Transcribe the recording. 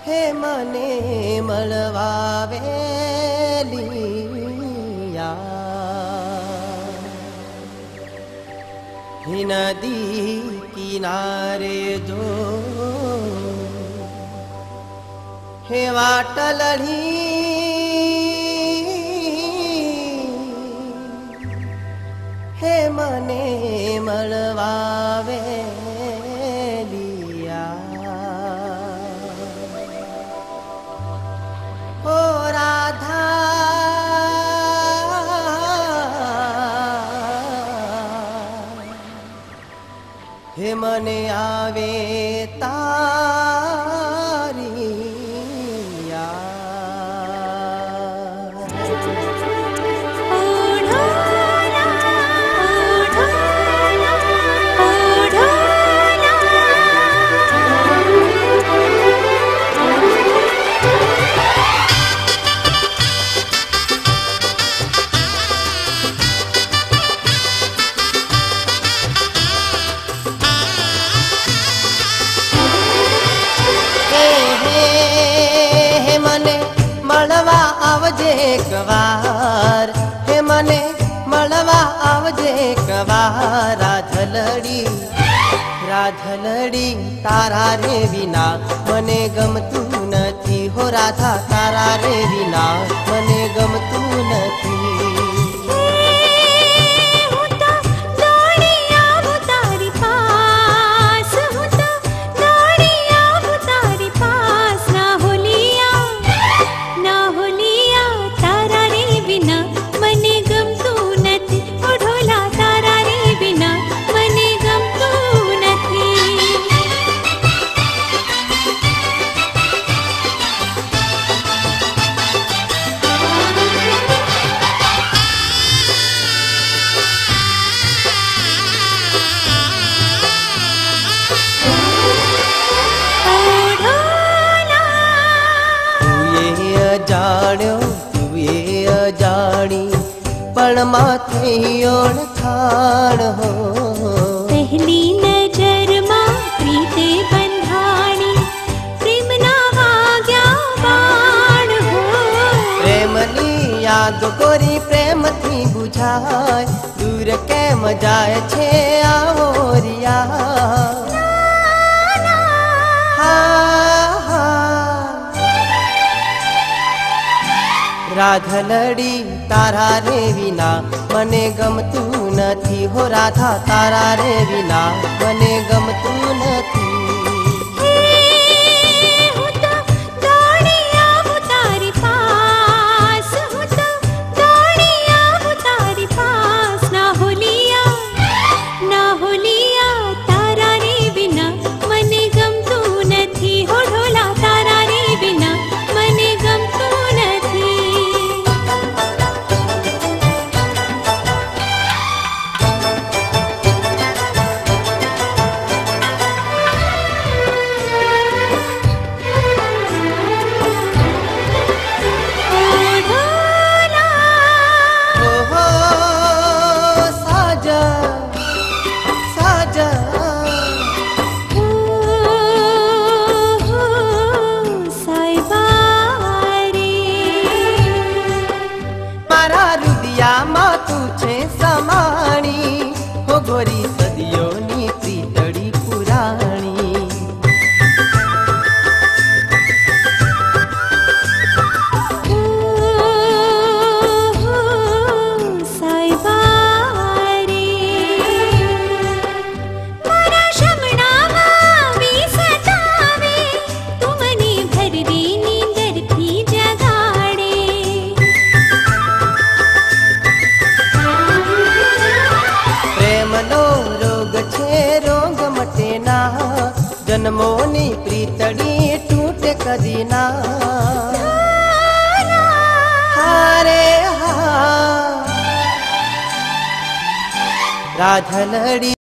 हे मने मळवावेलिया ही नदी किनारे जो हे वाटलड़ी हे मने मळवावेलिया ओ राधा हे मने आवे तारी एक वार हे मने मळवा आवजे कवार राधलड़ी तारा रे विना मने गमतू नथी हो राधा तारा रे विना मने गमतू नथी जानी पण माथे ओळखाण हो पहली नजर मा प्रीते बंधाणी प्रेम ना वाग्या बाण हो प्रेमनी याद कोरी प्रेम थी बुझाय दूर केम जाय छे आवरिया राधलड़ी तारा रे विना मने गमतू नथी हो राधा तारा रे विना मने गमतू नथी समाणी हो गोरी सदियों नी प्रीतड़ी पुराणी जन्मोनी प्रीतड़ी टूटे कदी ना हारे हा राधलड़ी।